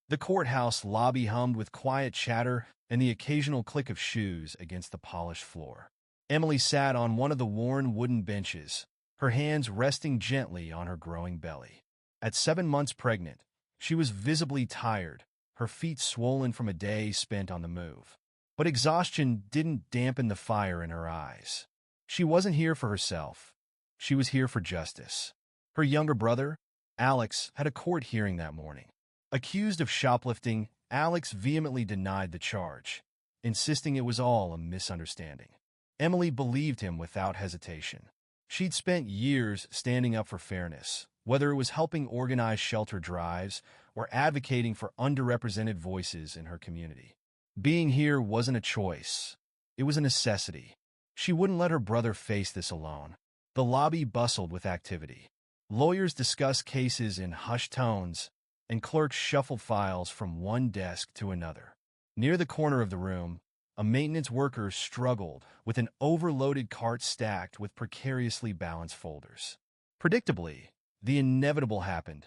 The courthouse lobby hummed with quiet chatter and the occasional click of shoes against the polished floor. Emily sat on one of the worn wooden benches, her hands resting gently on her growing belly. At 7 months pregnant, she was visibly tired, her feet swollen from a day spent on the move. But exhaustion didn't dampen the fire in her eyes. She wasn't here for herself. She was here for justice. Her younger brother, Alex, had a court hearing that morning. Accused of shoplifting, Alex vehemently denied the charge, insisting it was all a misunderstanding. Emily believed him without hesitation. She'd spent years standing up for fairness, whether it was helping organize shelter drives or advocating for underrepresented voices in her community. Being here wasn't a choice. It was a necessity. She wouldn't let her brother face this alone. The lobby bustled with activity. Lawyers discussed cases in hushed tones, and clerks shuffled files from one desk to another. Near the corner of the room, a maintenance worker struggled with an overloaded cart stacked with precariously balanced folders. Predictably, the inevitable happened.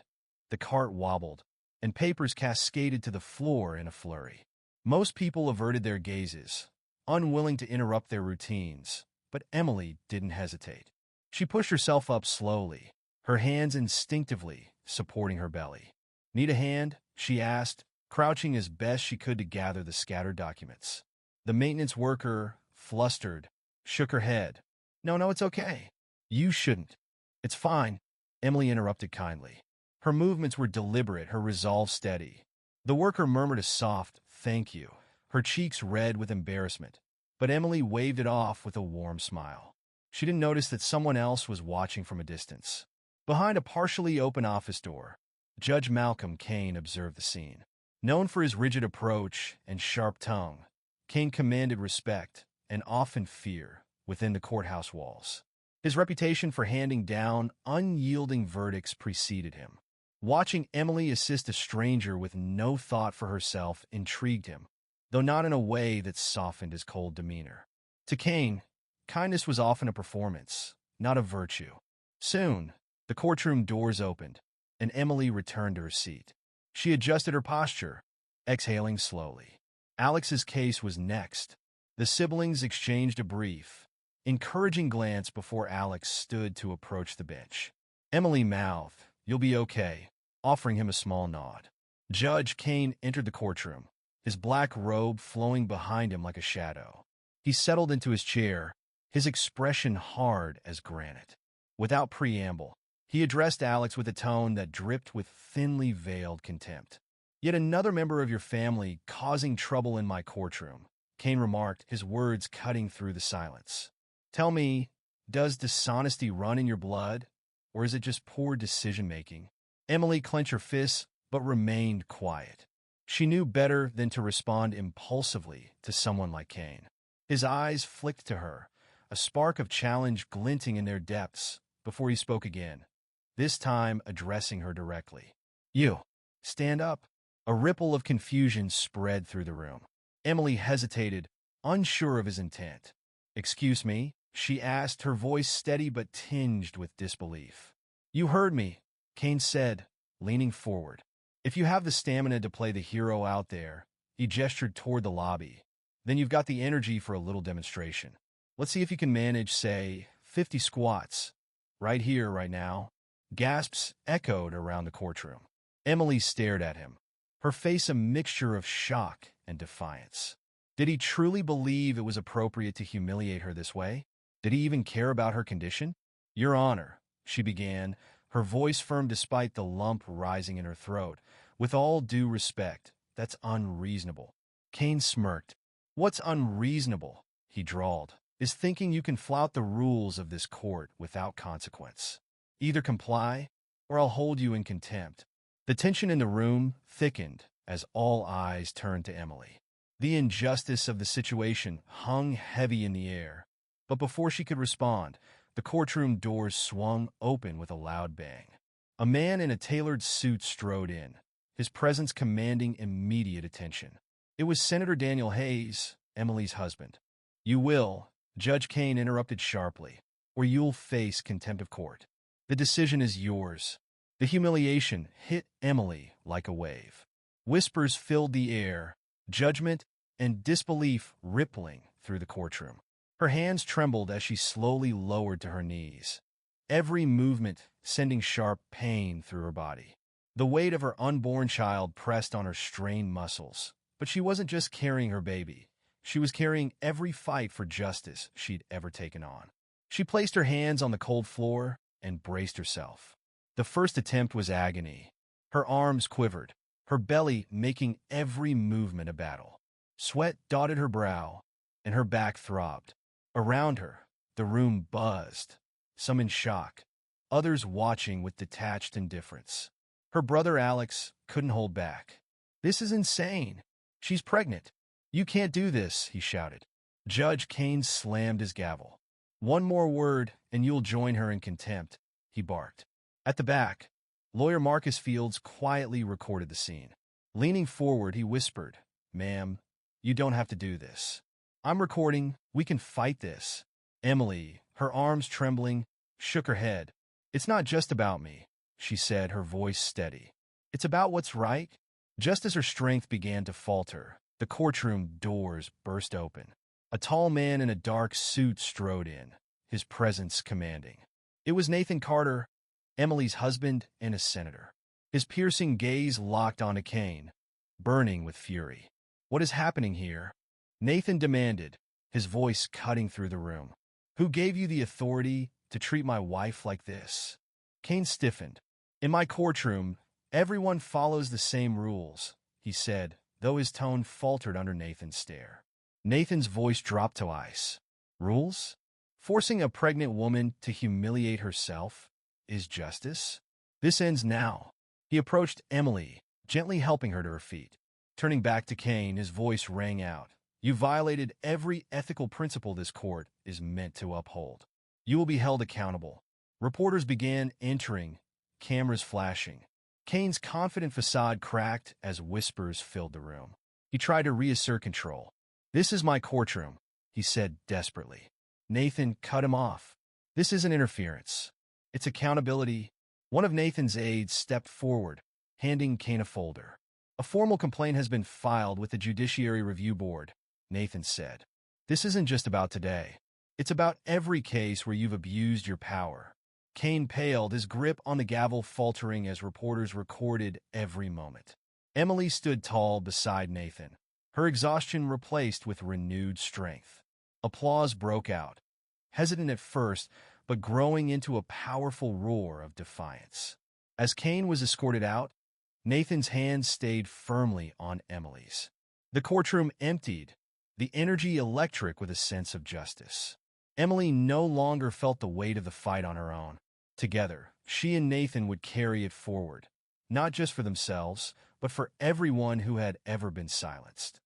The cart wobbled, and papers cascaded to the floor in a flurry. Most people averted their gazes, unwilling to interrupt their routines, but Emily didn't hesitate. She pushed herself up slowly, her hands instinctively supporting her belly. "Need a hand?" she asked, crouching as best she could to gather the scattered documents. The maintenance worker, flustered, shook her head. No, it's okay. You shouldn't. It's fine," Emily interrupted kindly. Her movements were deliberate, her resolve steady. The worker murmured a soft, "Thank you," her cheeks red with embarrassment, but Emily waved it off with a warm smile. She didn't notice that someone else was watching from a distance. Behind a partially open office door, Judge Malcolm Kane observed the scene. Known for his rigid approach and sharp tongue, Kane commanded respect and often fear within the courthouse walls. His reputation for handing down unyielding verdicts preceded him. Watching Emily assist a stranger with no thought for herself intrigued him, though not in a way that softened his cold demeanor. To Kane, kindness was often a performance, not a virtue. Soon, the courtroom doors opened, and Emily returned to her seat. She adjusted her posture, exhaling slowly. Alex's case was next. The siblings exchanged a brief, encouraging glance before Alex stood to approach the bench. Emily mouthed, "You'll be okay," offering him a small nod. Judge Kane entered the courtroom, his black robe flowing behind him like a shadow. He settled into his chair, his expression hard as granite. Without preamble, he addressed Alex with a tone that dripped with thinly veiled contempt. "Yet another member of your family causing trouble in my courtroom," Kane remarked, his words cutting through the silence. "Tell me, does dishonesty run in your blood, or is it just poor decision-making?" Emily clenched her fists, but remained quiet. She knew better than to respond impulsively to someone like Kane. His eyes flicked to her, a spark of challenge glinting in their depths, before he spoke again, this time addressing her directly. "You, stand up." A ripple of confusion spread through the room. Emily hesitated, unsure of his intent. "Excuse me?" she asked, her voice steady but tinged with disbelief. "You heard me," Kane said, leaning forward. "If you have the stamina to play the hero out there," he gestured toward the lobby, "then you've got the energy for a little demonstration. Let's see if you can manage, say, 50 squats. Right here, right now." Gasps echoed around the courtroom. Emily stared at him, her face a mixture of shock and defiance. Did he truly believe it was appropriate to humiliate her this way? Did he even care about her condition? "Your Honor," she began, her voice firm despite the lump rising in her throat. "With all due respect, that's unreasonable." Kane smirked. "What's unreasonable," he drawled, "is thinking you can flout the rules of this court without consequence. Either comply, or I'll hold you in contempt." The tension in the room thickened as all eyes turned to Emily. The injustice of the situation hung heavy in the air, but before she could respond, the courtroom doors swung open with a loud bang. A man in a tailored suit strode in, his presence commanding immediate attention. It was Senator Daniel Hayes, Emily's husband. "You will," Judge Kane interrupted sharply, "or you'll face contempt of court. The decision is yours." The humiliation hit Emily like a wave. Whispers filled the air, judgment and disbelief rippling through the courtroom. Her hands trembled as she slowly lowered to her knees, every movement sending sharp pain through her body. The weight of her unborn child pressed on her strained muscles. But she wasn't just carrying her baby. She was carrying every fight for justice she'd ever taken on. She placed her hands on the cold floor and braced herself. The first attempt was agony. Her arms quivered, her belly making every movement a battle. Sweat dotted her brow, and her back throbbed. Around her, the room buzzed, some in shock, others watching with detached indifference. Her brother Alex couldn't hold back. "This is insane. She's pregnant. You can't do this," he shouted. Judge Kane slammed his gavel. "One more word, and you'll join her in contempt," he barked. At the back, lawyer Marcus Fields quietly recorded the scene. Leaning forward, he whispered, "Ma'am, you don't have to do this. I'm recording. We can fight this." Emily, her arms trembling, shook her head. "It's not just about me," she said, her voice steady. "It's about what's right." Just as her strength began to falter, the courtroom doors burst open. A tall man in a dark suit strode in, his presence commanding. It was Nathan Carter, Emily's husband and a senator. His piercing gaze locked onto Kane, burning with fury. "What is happening here?" Nathan demanded, his voice cutting through the room. "Who gave you the authority to treat my wife like this?" Kane stiffened. "In my courtroom, everyone follows the same rules," he said, though his tone faltered under Nathan's stare. Nathan's voice dropped to ice. "Rules? Forcing a pregnant woman to humiliate herself is justice? This ends now." He approached Emily, gently helping her to her feet. Turning back to Kane, his voice rang out. "You violated every ethical principle this court is meant to uphold. You will be held accountable." Reporters began entering, cameras flashing. Kane's confident facade cracked as whispers filled the room. He tried to reassert control. "This is my courtroom," he said desperately. Nathan cut him off. "This isn't interference. It's accountability." One of Nathan's aides stepped forward, handing Kane a folder. "A formal complaint has been filed with the Judiciary Review Board," Nathan said. "This isn't just about today. It's about every case where you've abused your power." Kane paled, his grip on the gavel faltering as reporters recorded every moment. Emily stood tall beside Nathan, her exhaustion replaced with renewed strength. Applause broke out, hesitant at first, but growing into a powerful roar of defiance. As Kane was escorted out, Nathan's hands stayed firmly on Emily's. The courtroom emptied, the energy electric with a sense of justice. Emily no longer felt the weight of the fight on her own. Together, she and Nathan would carry it forward, not just for themselves, but for everyone who had ever been silenced.